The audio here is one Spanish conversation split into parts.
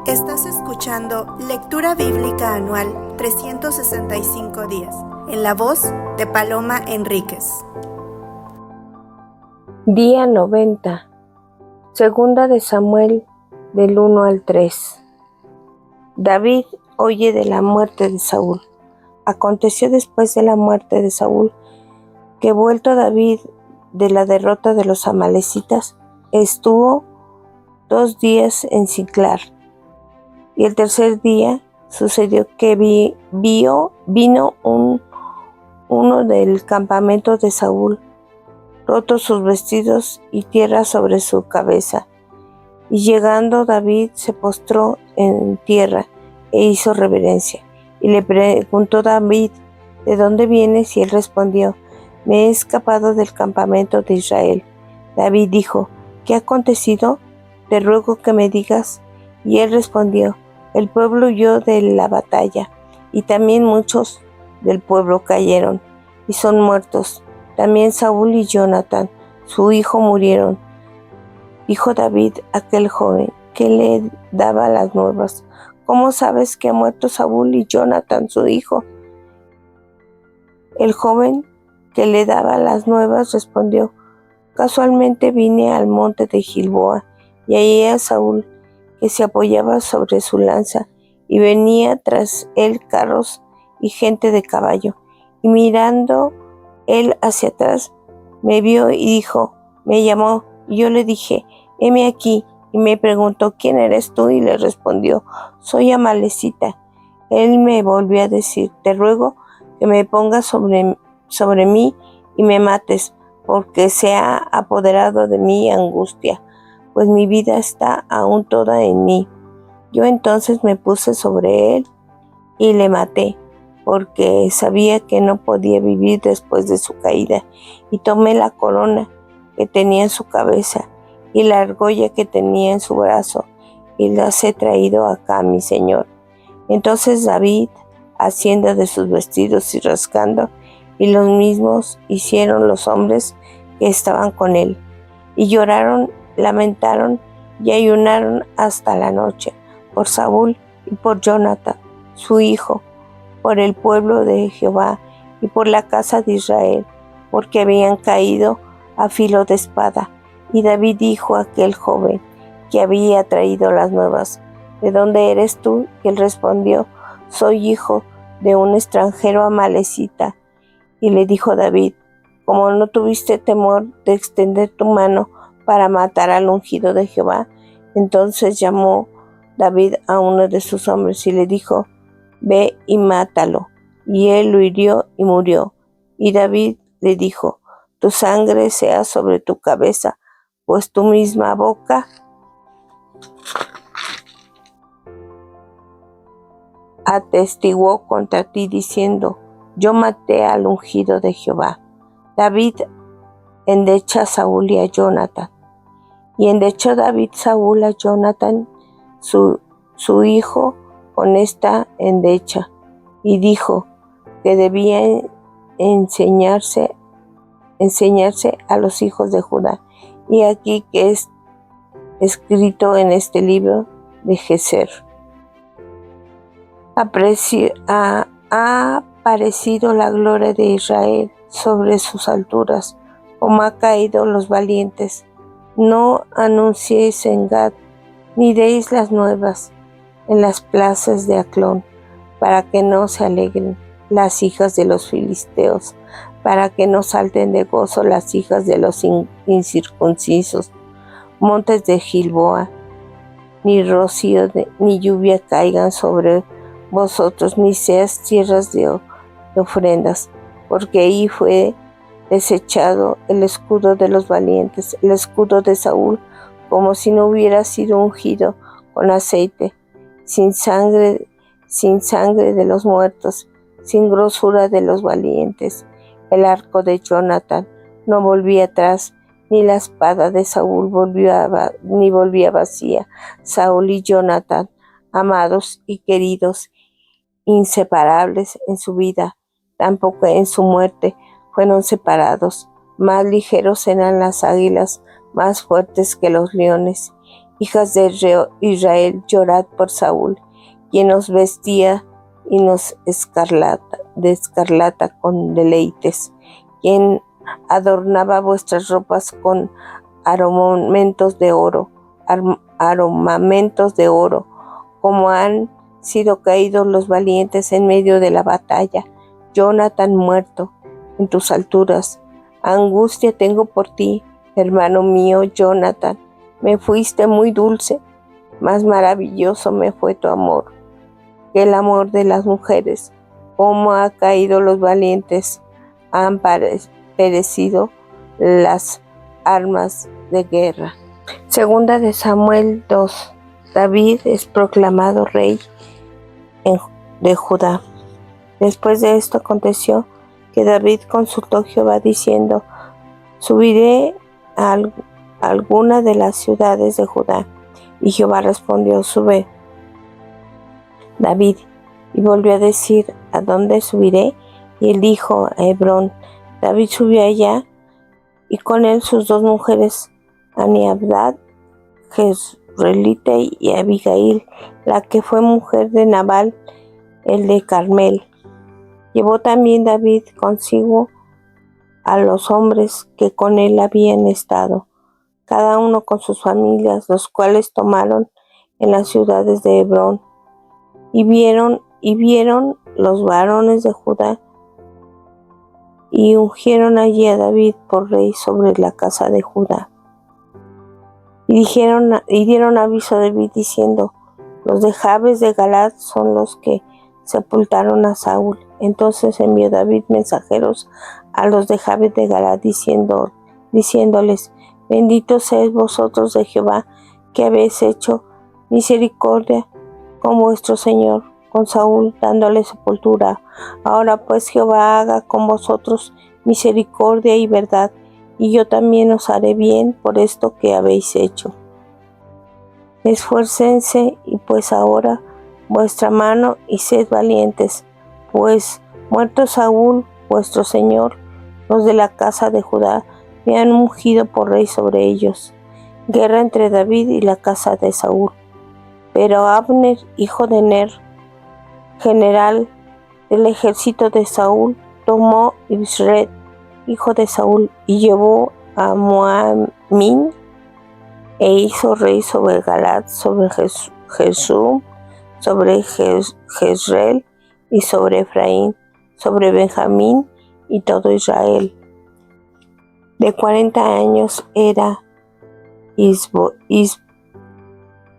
Estás escuchando Lectura Bíblica Anual 365 días, en la voz de Paloma Enríquez. Día 90. Segunda de Samuel, del 1 al 3. David oye de la muerte de Saúl. Aconteció después de la muerte de Saúl, que vuelto David de la derrota de los amalecitas, estuvo 2 días en Siclag. Y el tercer día sucedió que vino uno del campamento de Saúl, rotos sus vestidos y tierra sobre su cabeza. Y llegando David se postró en tierra e hizo reverencia. Y le preguntó David, ¿de dónde vienes? Y él respondió, me he escapado del campamento de Israel. David dijo, ¿qué ha acontecido? Te ruego que me digas. Y él respondió, el pueblo huyó de la batalla, y también muchos del pueblo cayeron, y son muertos. También Saúl y Jonatán, su hijo, murieron. Dijo David a aquel joven que le daba las nuevas, ¿cómo sabes que ha muerto Saúl y Jonatán, su hijo? El joven que le daba las nuevas respondió, casualmente vine al monte de Gilboa, y hallé a Saúl que se apoyaba sobre su lanza, y venía tras él carros y gente de caballo. Y mirando él hacia atrás, me vio y dijo, me llamó, y yo le dije, heme aquí, y me preguntó, ¿quién eres tú? Y le respondió, soy amalecita. Él me volvió a decir, te ruego que me pongas sobre mí y me mates, porque se ha apoderado de mí angustia, pues mi vida está aún toda en mí. Yo entonces me puse sobre él y le maté, porque sabía que no podía vivir después de su caída, y tomé la corona que tenía en su cabeza y la argolla que tenía en su brazo, y las he traído acá a mi señor. Entonces David, haciendo de sus vestidos y rascando, y los mismos hicieron los hombres que estaban con él, y lloraron, lamentaron y ayunaron hasta la noche por Saúl y por Jonatán, su hijo, por el pueblo de Jehová y por la casa de Israel, porque habían caído a filo de espada. Y David dijo a aquel joven que había traído las nuevas, ¿de dónde eres tú? Y él respondió, soy hijo de un extranjero amalecita. Y le dijo David, como no tuviste temor de extender tu mano para matar al ungido de Jehová, entonces llamó David a uno de sus hombres y le dijo, ve y mátalo. Y él lo hirió y murió. Y David le dijo, tu sangre sea sobre tu cabeza, pues tu misma boca atestiguó contra ti diciendo, yo maté al ungido de Jehová. David endecha a Saúl y a Jonatán. Y endechó David Saúl a Jonatán, su hijo, con esta endecha, y dijo que debía enseñarse a los hijos de Judá. Y aquí que es escrito en este libro de Geser. Ha aparecido la gloria de Israel sobre sus alturas, como ha caído los valientes. No anunciéis en Gad, ni deis las nuevas en las plazas de Aclón, para que no se alegren las hijas de los filisteos, para que no salten de gozo las hijas de los incircuncisos. Montes de Gilboa, ni rocío ni lluvia caigan sobre vosotros, ni seas tierras de ofrendas, porque ahí fue desechado el escudo de los valientes, el escudo de Saúl, como si no hubiera sido ungido con aceite, sin sangre de los muertos, sin grosura de los valientes. El arco de Jonatán no volvía atrás, ni la espada de Saúl volvía vacía. Saúl y Jonatán, amados y queridos, inseparables en su vida, tampoco en su muerte fueron separados. Más ligeros eran las águilas, más fuertes que los leones, hijas de Israel, llorad por Saúl, quien nos vestía y nos de escarlata con deleites, quien adornaba vuestras ropas con armamentos de oro, como han sido caídos los valientes en medio de la batalla. Jonathan muerto en tus alturas. Angustia tengo por ti, hermano mío Jonathan. Me fuiste muy dulce, más maravilloso me fue tu amor que el amor de las mujeres. Como ha caído los valientes, han perecido las armas de guerra. Segunda de Samuel 2. David es proclamado rey de Judá. Después de esto aconteció que David consultó a Jehová diciendo: subiré a alguna de las ciudades de Judá. Y Jehová respondió: sube, David. Y volvió a decir: ¿a dónde subiré? Y él dijo: a Hebrón. David subió allá, y con él sus dos mujeres, Aniabdad, Jezreelita, y Abigail, la que fue mujer de Nabal, el de Carmel. Llevó también David consigo a los hombres que con él habían estado, cada uno con sus familias, los cuales tomaron en las ciudades de Hebrón. Y vieron los varones de Judá, y ungieron allí a David por rey sobre la casa de Judá. Y dieron aviso a David diciendo: los de Jabes de Galaad son los que sepultaron a Saúl. Entonces envió David mensajeros a los de Jabes de Galaad diciéndoles: benditos seáis vosotros de Jehová, que habéis hecho misericordia con vuestro señor, con Saúl, dándole sepultura. Ahora pues Jehová haga con vosotros misericordia y verdad, y yo también os haré bien por esto que habéis hecho. Esfuércense pues ahora vuestra mano y sed valientes, pues muerto Saúl, vuestro señor, los de la casa de Judá me han ungido por rey sobre ellos. Guerra entre David y la casa de Saúl. Pero Abner, hijo de Ner, general del ejército de Saúl, tomó Ibsred, hijo de Saúl, y llevó a Moamín, e hizo rey sobre Galaad, sobre Jesús, sobre Jezreel y sobre Efraín, sobre Benjamín y todo Israel. De 40 años era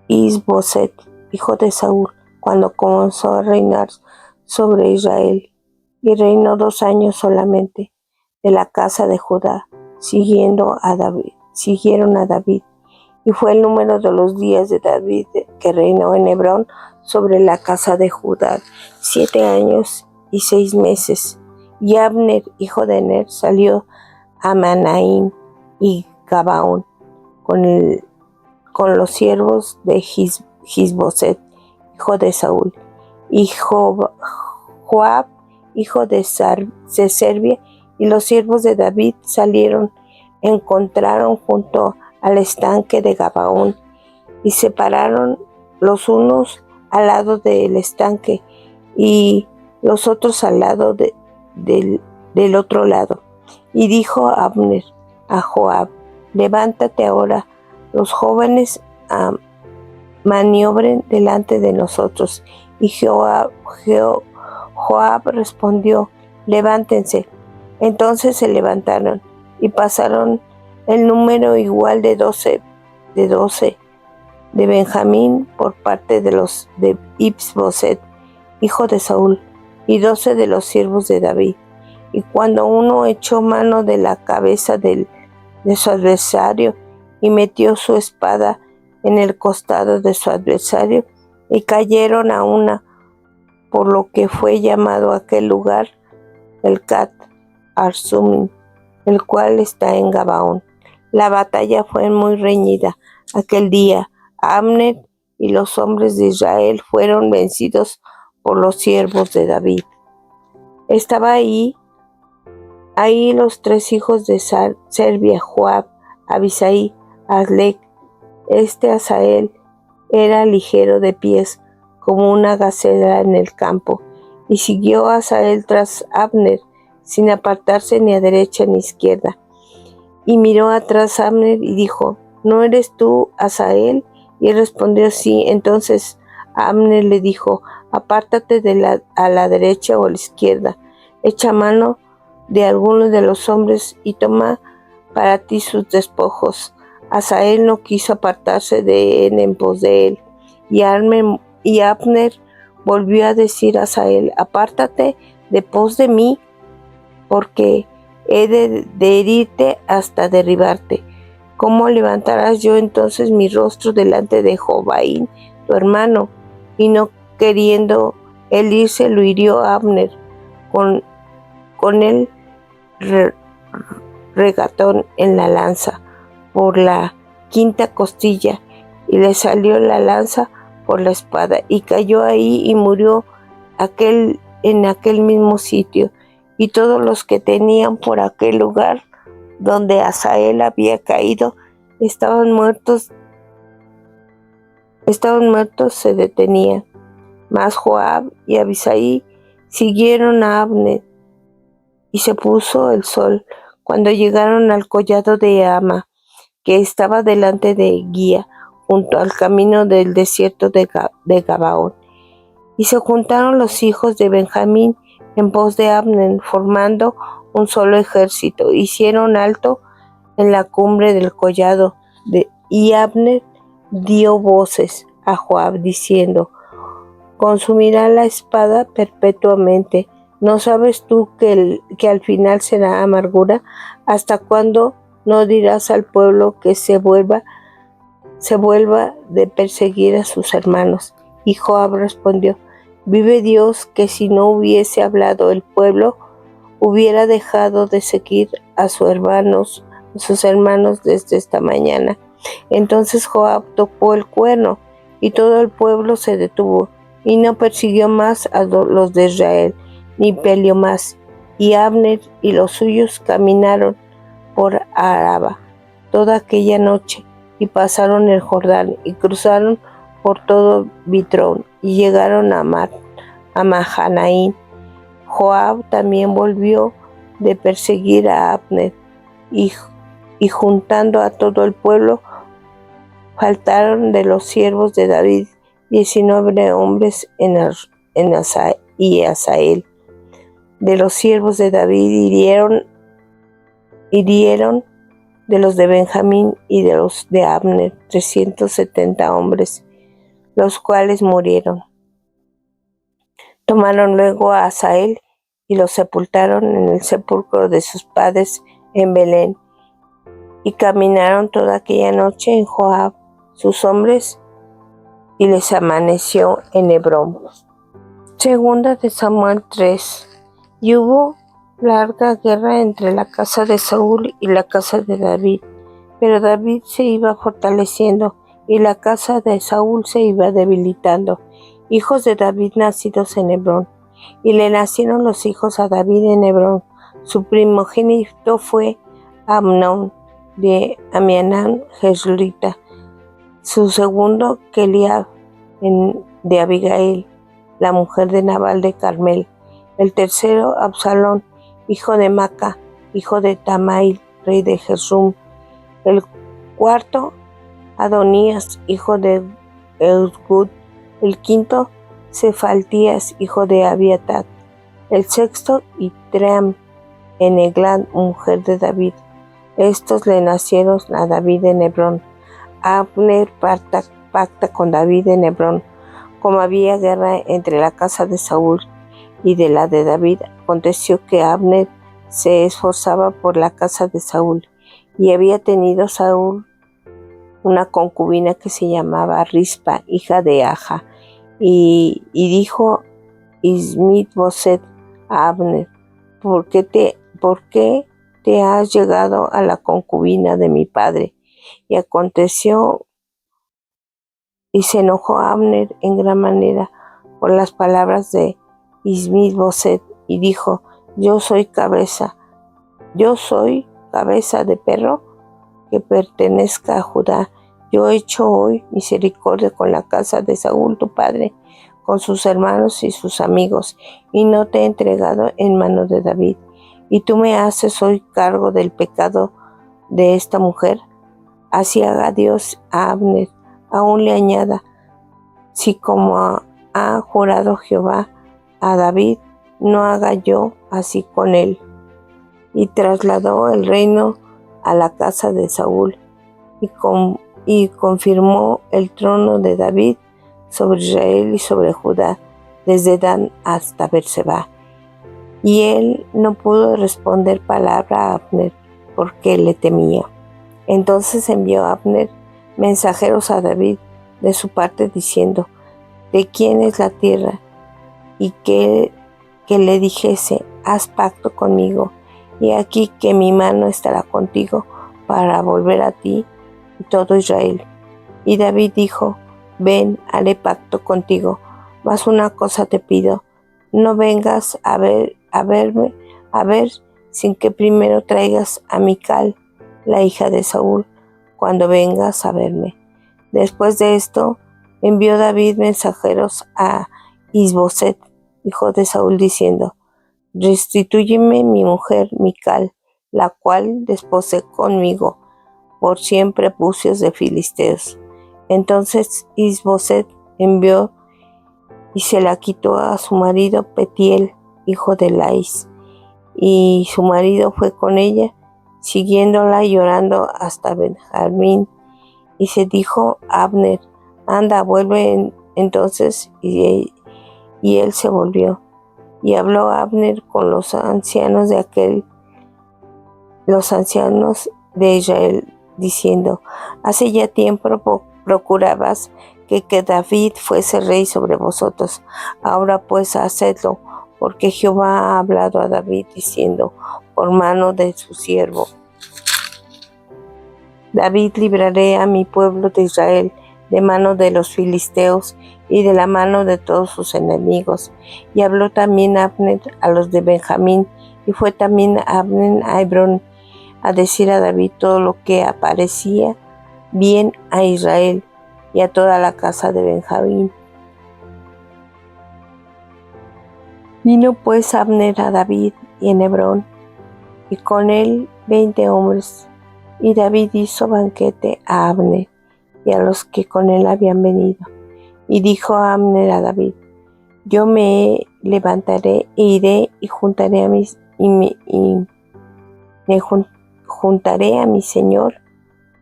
Isboset, hijo de Saúl, cuando comenzó a reinar sobre Israel, y reinó 2 años solamente. De la casa de Judá siguieron a David, y fue el número de los días de David que reinó en Hebrón sobre la casa de Judá 7 años y 6 meses. Y Abner, hijo de Ner, salió a Manaim y Gabaón con los siervos de Isboset, hijo de Saúl, y Joab, hijo de Serbia, y los siervos de David encontraron junto al estanque de Gabaón, y se pararon los unos al lado del estanque y los otros al lado del otro lado. Y dijo Abner a Joab: levántate ahora, los jóvenes maniobren delante de nosotros. Y Joab respondió: levántense. Entonces se levantaron y pasaron el número igual de 12 de Benjamín por parte de los de Isboset, hijo de Saúl, y 12 de los siervos de David. Y cuando uno echó mano de la cabeza de su adversario y metió su espada en el costado de su adversario, y cayeron a una, por lo que fue llamado aquel lugar el Cat Arsumim, el cual está en Gabaón. La batalla fue muy reñida aquel día. Abner y los hombres de Israel fueron vencidos por los siervos de David. Estaba ahí los 3 hijos de Serbia, Joab, Abisai, Aslec, Asael era ligero de pies, como una gacela en el campo, y siguió Asael tras Abner, sin apartarse ni a derecha ni a izquierda. Y miró atrás Abner y dijo: ¿No eres tú Asael? Y él respondió: sí. Entonces Abner le dijo: apártate a la derecha o a la izquierda, echa mano de alguno de los hombres y toma para ti sus despojos. Asael no quiso apartarse de él en pos de él. Y Abner volvió a decir a Asael: apártate de pos de mí, porque he de herirte hasta derribarte. ¿Cómo levantarás yo entonces mi rostro delante de Jobaín, tu hermano? Y no queriendo él irse, lo hirió Abner con el regatón en la lanza por la quinta costilla, y le salió la lanza por la espada, y cayó ahí y murió en aquel mismo sitio. Y todos los que tenían por aquel lugar donde Asael había caído estaban muertos, se detenían. Mas Joab y Abisai siguieron a Abner, y se puso el sol cuando llegaron al collado de Ama, que estaba delante de Guía, junto al camino del desierto de Gabaón. Y se juntaron los hijos de Benjamín en pos de Abner, formando un solo ejército. Hicieron alto en la cumbre del collado, y Abner dio voces a Joab diciendo: consumirá la espada perpetuamente. ¿No sabes tú que al final será amargura? ¿Hasta cuándo no dirás al pueblo que se vuelva de perseguir a sus hermanos? Y Joab respondió: vive Dios, que si no hubiese hablado el pueblo, hubiera dejado de seguir a sus hermanos desde esta mañana. Entonces Joab tocó el cuerno, y todo el pueblo se detuvo, y no persiguió más a los de Israel, ni peleó más. Y Abner y los suyos caminaron por Araba toda aquella noche, y pasaron el Jordán, y cruzaron por todo Bitrón, y llegaron a Mahanaim. Joab también volvió de perseguir a Abner, y juntando a todo el pueblo, faltaron de los siervos de David 19 hombres y Asael. De los siervos de David hirieron de los de Benjamín y de los de Abner 370 hombres, los cuales murieron. Tomaron luego a Asael y lo sepultaron en el sepulcro de sus padres en Belén, y caminaron toda aquella noche en Joab sus hombres, y les amaneció en Hebrón. Segunda de Samuel 3. Y hubo larga guerra entre la casa de Saúl y la casa de David, pero David se iba fortaleciendo y la casa de Saúl se iba debilitando. Hijos de David nacidos en Hebrón. Y le nacieron los hijos a David en Hebrón. Su primogénito fue Amnón de Amianán Jezreelita, su segundo Keliab de Abigail, la mujer de Nabal de Carmel, el tercero Absalón, hijo de Maca, hijo de Tamail, rey de Jesum, el cuarto Adonías, hijo de Eusgud, el quinto Cefaltías, hijo de Abiatat, el sexto Itream en Eglad, mujer de David. Estos le nacieron a David en Hebrón. Abner pacta con David en Hebrón. Como había guerra entre la casa de Saúl y de la de David, aconteció que Abner se esforzaba por la casa de Saúl, y había tenido Saúl una concubina que se llamaba Rispa, hija de Aja, y dijo Ismit-Boset a Abner: ¿Por qué te has llegado a la concubina de mi padre? Y aconteció, y se enojó Abner en gran manera por las palabras de Ismit-Boset, y dijo: yo soy cabeza de perro que pertenezca a Judá, Yo he hecho hoy misericordia con la casa de Saúl tu padre, con sus hermanos y sus amigos, y no te he entregado en mano de David. Y tú me haces hoy cargo del pecado de esta mujer. Así haga Dios a Abner, aún le añada, si como ha jurado Jehová a David, no haga yo así con él. Y trasladó el reino a la casa de Saúl, y confirmó el trono de David sobre Israel y sobre Judá, desde Dan hasta Berseba. Y él no pudo responder palabra a Abner, porque le temía. Entonces envió Abner mensajeros a David de su parte, diciendo, ¿de quién es la tierra? Y que le dijese, haz pacto conmigo, y aquí que mi mano estará contigo para volver a ti y todo Israel. Y David dijo, ven, haré pacto contigo, mas una cosa te pido, no vengas a ver sin que primero traigas a Mical, la hija de Saúl, cuando vengas a verme. Después de esto, envió David mensajeros a Isboset, hijo de Saúl, diciendo, restitúyeme mi mujer Mical, la cual desposé conmigo por 100 prepucios de filisteos. Entonces Isboset envió y se la quitó a su marido Petiel, hijo de Lais, y su marido fue con ella, siguiéndola llorando hasta Benjamín. Y se dijo a Abner, anda, vuelve entonces, y él se volvió. Y habló Abner con los ancianos de Israel, diciendo, hace ya tiempo procurabas que David fuese rey sobre vosotros. Ahora pues hacedlo, porque Jehová ha hablado a David, diciendo, por mano de su siervo David libraré a mi pueblo de Israel de mano de los filisteos y de la mano de todos sus enemigos. Y habló también Abner a los de Benjamín, y fue también Abner a Hebrón a decir a David todo lo que aparecía bien a Israel y a toda la casa de Benjamín. Vino pues Abner a David y en Hebrón, y con él 20 hombres. Y David hizo banquete a Abner y a los que con él habían venido. Y dijo Abner a David, yo me levantaré e iré y juntaré a mi señor,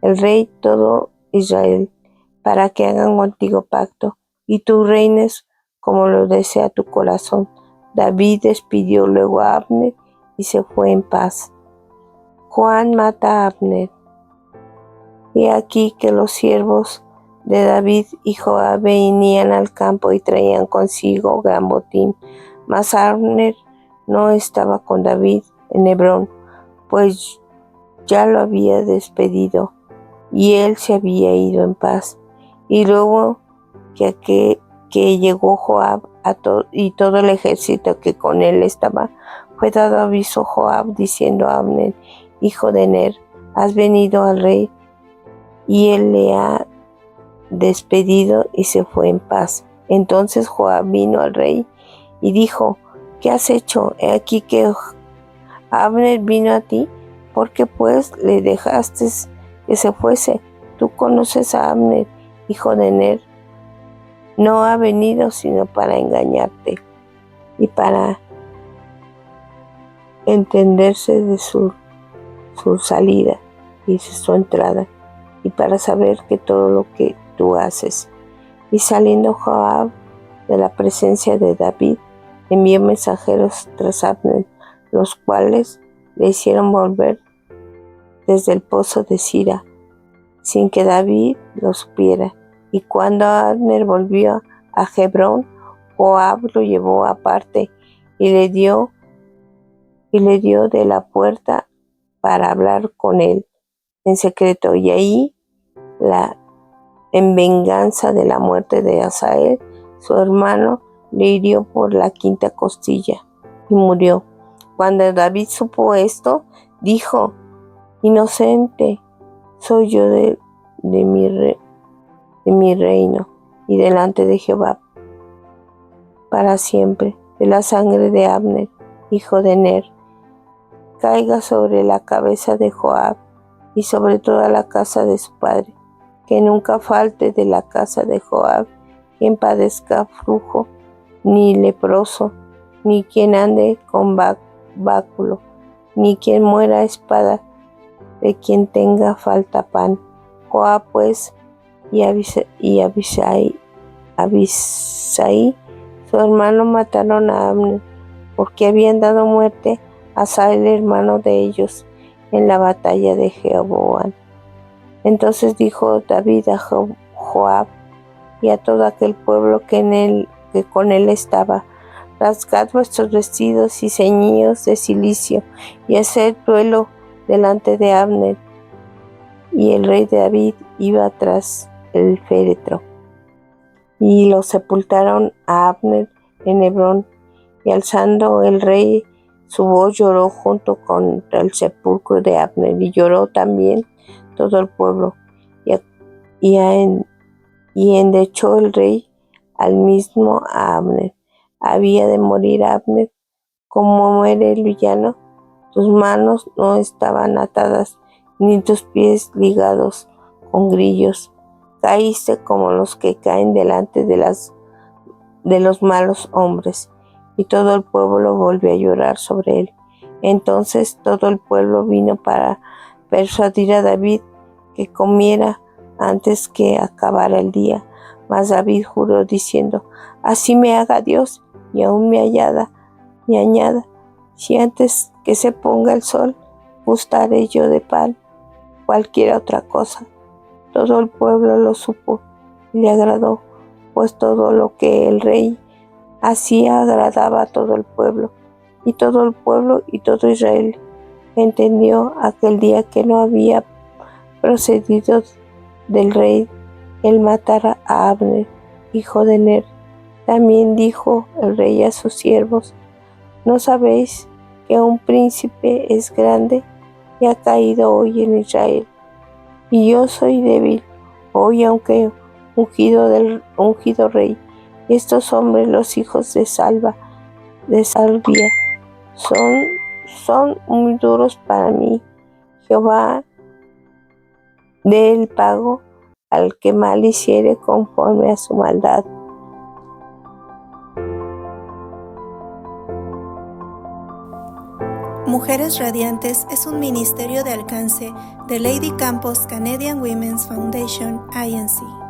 el rey, todo Israel, para que hagan contigo pacto, y tú reines como lo desea tu corazón. David despidió luego a Abner y se fue en paz. Juan mata a Abner. Y aquí que los siervos de David y Joab venían al campo y traían consigo gran botín. Mas Abner no estaba con David en Hebrón, pues ya lo había despedido, y él se había ido en paz. Y luego que llegó Joab y todo el ejército que con él estaba, fue dado aviso Joab diciendo a Abner, hijo de Ner, has venido al rey, y él le ha despedido y se fue en paz. Entonces Joab vino al rey y dijo, ¿qué has hecho? He aquí que Abner vino a ti, ¿por qué pues le dejaste que se fuese? Tú conoces a Abner, hijo de Ner. No ha venido sino para engañarte y para entenderse de su salida y su entrada, y para saber que todo lo que tú haces. Y saliendo Joab de la presencia de David, envió mensajeros tras Abner, los cuales le hicieron volver desde el pozo de Sira, sin que David lo supiera. Y cuando Abner volvió a Hebrón, Joab lo llevó aparte y le dio de la puerta para hablar con él en secreto. Y ahí, en venganza de la muerte de Asael, su hermano, le hirió por la 5ª costilla y murió. Cuando David supo esto, dijo, inocente soy yo de de mi reino y delante de Jehová para siempre, de la sangre de Abner, hijo de Ner, caiga sobre la cabeza de Joab y sobre toda la casa de su padre, que nunca falte de la casa de Joab quien padezca flujo, ni leproso, ni quien ande con báculo, ni quien muera a espada, de quien tenga falta pan. Joab pues y Abisai, su hermano, mataron a Abner, porque habían dado muerte a Asahel, hermano de ellos, en la batalla de Jeroboam. Entonces dijo David a Joab y a todo aquel pueblo que con él estaba: rasgad vuestros vestidos y ceñíos de cilicio, y haced duelo delante de Abner. Y el rey David iba tras el féretro. Y lo sepultaron a Abner en Hebrón, y alzando el rey su voz lloró junto contra el sepulcro de Abner, y lloró también todo el pueblo. Y endechó el rey al mismo a Abner. Había de morir Abner como muere el villano. Tus manos no estaban atadas, ni tus pies ligados con grillos. Caíste como los que caen delante de los malos hombres. Y todo el pueblo volvió a llorar sobre él. Entonces todo el pueblo vino para persuadir a David que comiera antes que acabara el día. Mas David juró diciendo: así me haga Dios y aún me añada, si antes que se ponga el sol gustaré yo de pan, cualquier otra cosa. Todo el pueblo lo supo y le agradó, pues todo lo que el rey hacía agradaba a todo el pueblo. Y todo el pueblo y todo Israel entendió aquel día que no había procedido del rey el matar a Abner, hijo de Ner. También dijo el rey a sus siervos: ¿no sabéis que un príncipe es grande y ha caído hoy en Israel? Y yo soy débil hoy, aunque ungido rey. Y estos hombres, los hijos de Salvia, son muy duros para mí. Jehová dé el pago al que mal hiciere conforme a su maldad. Mujeres Radiantes es un ministerio de alcance de Lady Campos Canadian Women's Foundation, Inc.